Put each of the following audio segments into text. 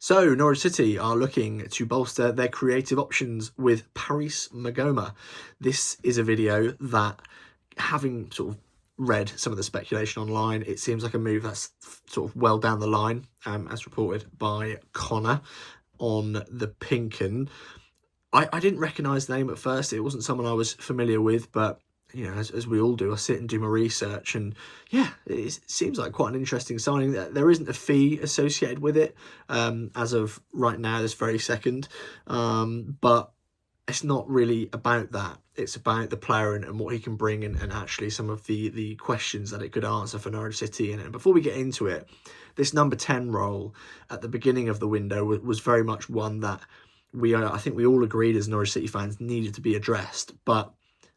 So, Norwich City are looking to bolster their creative options with Paris Maghoma. This is a video that, having sort of read some of the speculation online, it seems like a move that's sort of well down the line, as reported by Connor on the Pink 'Un. I didn't recognise the name at first. It wasn't someone I was familiar with, but you know, as we all do, I sit and do my research, and yeah, it seems like quite an interesting signing. There isn't a fee associated with it as of right now, this very second, but it's not really about that. It's about the player and what he can bring, and actually some of the questions that it could answer for Norwich City. And before we get into it, this number 10 role at the beginning of the window was very much one that I think we all agreed as Norwich City fans needed to be addressed, but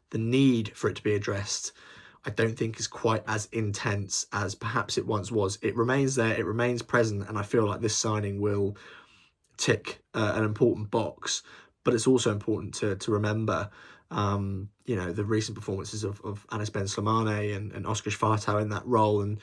the need for it to be addressed, I don't think is quite as intense as perhaps it once was. It remains there, it remains present, and I feel like this signing will tick an important box. But it's also important to remember, you know, the recent performances of Anis Ben Slimane and Oscar Schwartau in that role, and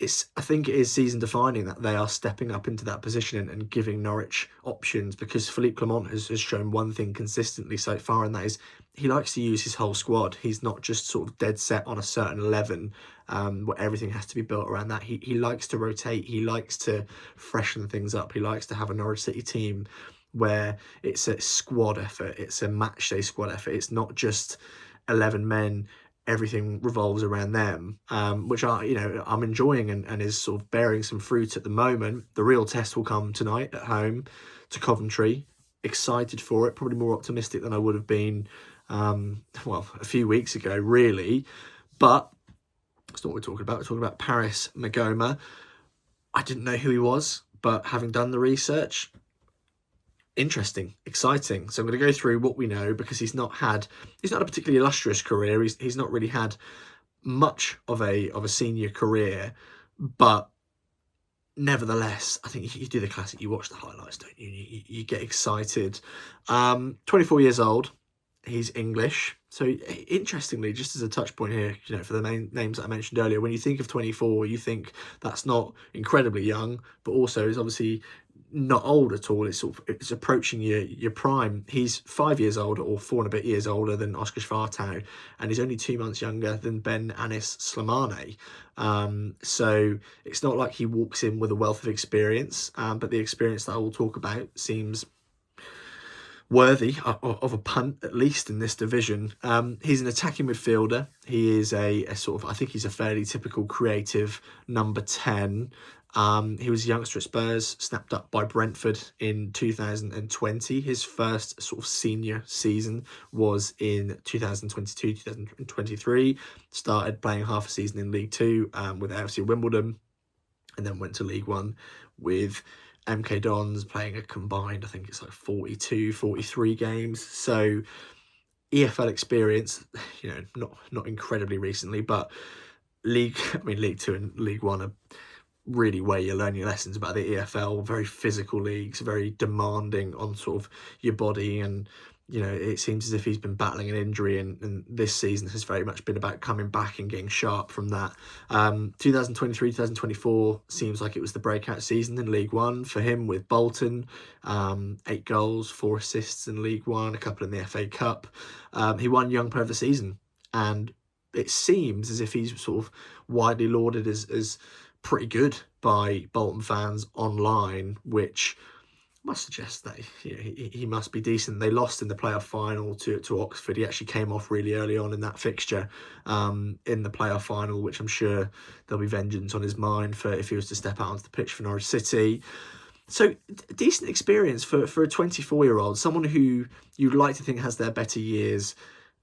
I think it is season defining that they are stepping up into that position and giving Norwich options, because Philippe Clement has shown one thing consistently so far, and that is he likes to use his whole squad. He's not just sort of dead set on a certain 11 where everything has to be built around that. He likes to rotate. He likes to freshen things up. He likes to have a Norwich City team where it's a squad effort. It's a match day squad effort. It's not just 11 men. Everything revolves around them, which I'm enjoying and is sort of bearing some fruit at the moment. The real test will come tonight at home to Coventry. Excited for it, probably more optimistic than I would have been, a few weeks ago, really. But that's not what we're talking about. We're talking about Paris Maghoma. I didn't know who he was, but having done the research, interesting, exciting. So I'm going to go through what we know, because he's not a particularly illustrious career. He's not really had much of a senior career, but nevertheless, I think you do the classic. You watch the highlights, don't you? You get excited. 24 years old. He's English. So interestingly, just as a touch point here, you know, for the main names that I mentioned earlier, when you think of 24, you think that's not incredibly young, but also is obviously not old at all. It's approaching your prime. He's 5 years older, or 4 and a bit years older than Oscar Schwartau, and he's only 2 months younger than Ben Anis Slimane. So it's not like he walks in with a wealth of experience, but the experience that I will talk about seems worthy of a punt, at least in this division. He's an attacking midfielder. He is a sort of, I think he's a fairly typical creative number 10. He was a youngster at Spurs, snapped up by Brentford in 2020. His first sort of senior season was in 2022, 2023. Started playing half a season in League Two with AFC Wimbledon, and then went to League One with MK Dons, playing a combined, I think it's like 42, 43 games. So EFL experience, you know, not incredibly recently, but League Two and League One are really where you learn your lessons about the EFL. Very physical leagues, very demanding on sort of your body, and you know, it seems as if he's been battling an injury, and this season has very much been about coming back and getting sharp from that. 2023, 2024 seems like it was the breakout season in League One for him with Bolton. 8 goals, 4 assists in League One, a couple in the FA Cup. He won Young Player of the Season, and it seems as if he's sort of widely lauded as pretty good by Bolton fans online, which must suggest that he must be decent. They lost in the playoff final to Oxford. He actually came off really early on in that fixture in the playoff final, which I'm sure there'll be vengeance on his mind for if he was to step out onto the pitch for Norwich City. So decent experience for a 24-year-old, someone who you'd like to think has their better years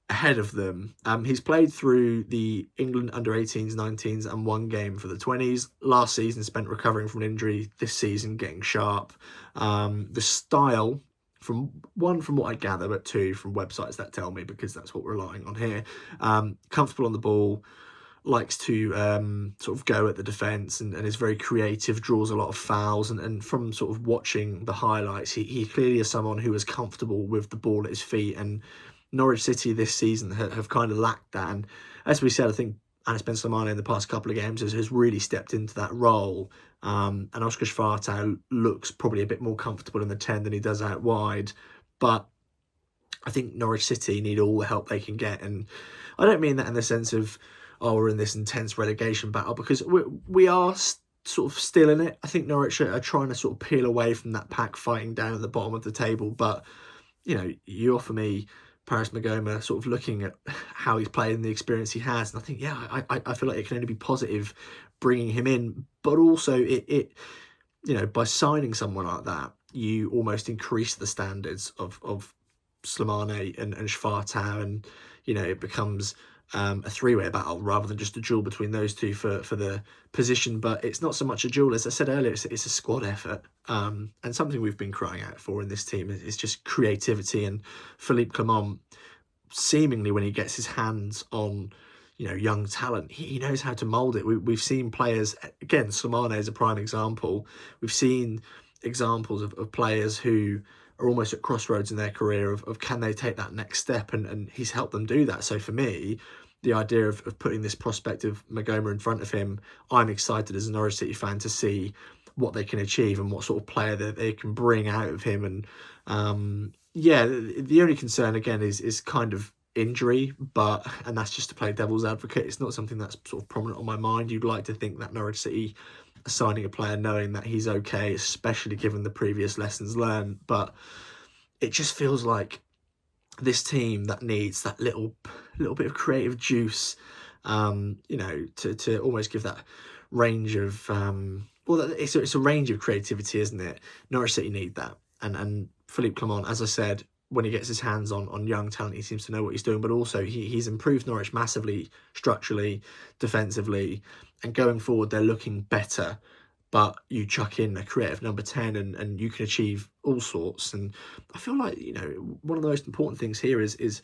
ahead of them. He's played through the England under-18s, 19s, and 1 game for the 20s. Last season spent recovering from an injury. This season getting sharp. The style, from what I gather, but 2 from websites that tell me, because that's what we're relying on here. Comfortable on the ball, likes to sort of go at the defence, and is very creative, draws a lot of fouls, and from sort of watching the highlights, he clearly is someone who is comfortable with the ball at his feet, and Norwich City this season have kind of lacked that. And as we said, I think and it's been Slimane in the past couple of games has really stepped into that role. And Oscar Schwartau looks probably a bit more comfortable in the 10 than he does out wide. But I think Norwich City need all the help they can get. And I don't mean that in the sense of, oh, we're in this intense relegation battle, because we are sort of still in it. I think Norwich are trying to sort of peel away from that pack fighting down at the bottom of the table. But, you know, you offer me Paris Maghoma, sort of looking at how he's played and the experience he has, and I think, yeah, I feel like it can only be positive bringing him in. But also, it you know, by signing someone like that, you almost increase the standards of Slimane and Schwartau, and you know, it becomes a three-way battle rather than just a duel between those two for the position. But it's not so much a duel, as I said earlier, it's a squad effort, and something we've been crying out for in this team is just creativity. And Philippe Clement, seemingly when he gets his hands on, you know, young talent, he knows how to mould it. We've seen players, again, Slimane is a prime example. We've seen examples of players who are almost at crossroads in their career of can they take that next step, and he's helped them do that. So for me, the idea of putting this prospect of Maghoma in front of him, I'm excited as a Norwich City fan to see what they can achieve and what sort of player that they can bring out of him. And yeah, the only concern again is kind of injury, and that's just to play devil's advocate. It's not something that's sort of prominent on my mind. You'd like to think that Norwich City are signing a player knowing that he's okay, especially given the previous lessons learned. But it just feels like this team that needs that little bit of creative juice, you know, to almost give that range of well, it's a range of creativity, isn't it? Norwich City need that, and Philippe Clement, as I said, when he gets his hands on young talent, he seems to know what he's doing. But also, he's improved Norwich massively structurally, defensively, and going forward, they're looking better. But you chuck in a creative number 10 and you can achieve all sorts. And I feel like, you know, one of the most important things here is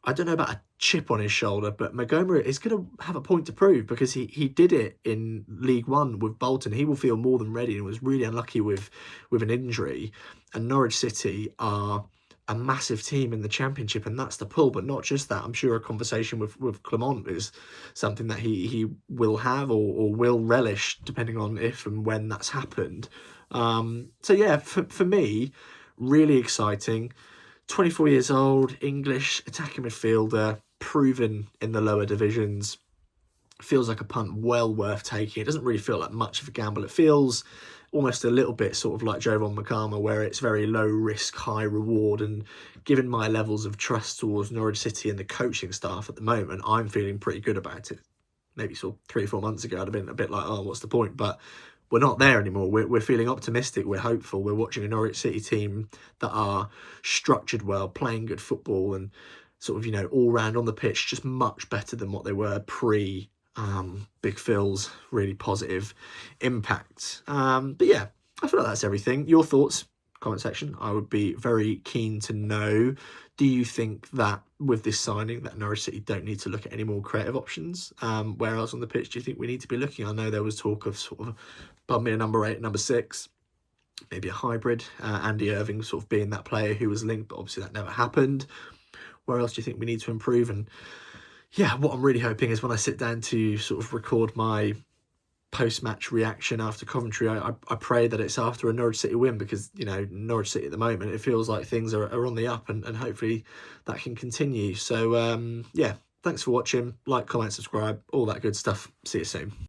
I don't know about a chip on his shoulder, but Maghoma is going to have a point to prove, because he did it in League One with Bolton. He will feel more than ready, and was really unlucky with an injury. And Norwich City are a massive team in the Championship, and that's the pull. But not just that, I'm sure a conversation with Clement is something that he will have or will relish, depending on if and when that's happened. So yeah, for me, really exciting. 24 years old, English attacking midfielder, proven in the lower divisions. Feels like a punt well worth taking. It doesn't really feel like much of a gamble. It feels almost a little bit sort of like Jovan Maghoma, where it's very low risk, high reward. And given my levels of trust towards Norwich City and the coaching staff at the moment, I'm feeling pretty good about it. Maybe sort of 3 or 4 months ago, I'd have been a bit like, oh, what's the point? But we're not there anymore. We're feeling optimistic. We're hopeful. We're watching a Norwich City team that are structured well, playing good football, and sort of, you know, all round on the pitch, just much better than what they were pre Big Phil's really positive impact. But yeah, I feel like that's everything. Your thoughts, comment section. I would be very keen to know. Do you think that with this signing that Norwich City don't need to look at any more creative options? Where else on the pitch do you think we need to be looking? I know there was talk of sort of bumping a number 8, number 6, maybe a hybrid. Andy Irving sort of being that player who was linked, but obviously that never happened. Where else do you think we need to improve? And yeah, what I'm really hoping is when I sit down to sort of record my post-match reaction after Coventry, I pray that it's after a Norwich City win, because, you know, Norwich City at the moment, it feels like things are on the up, and hopefully that can continue. So, yeah, thanks for watching. Like, comment, subscribe, all that good stuff. See you soon.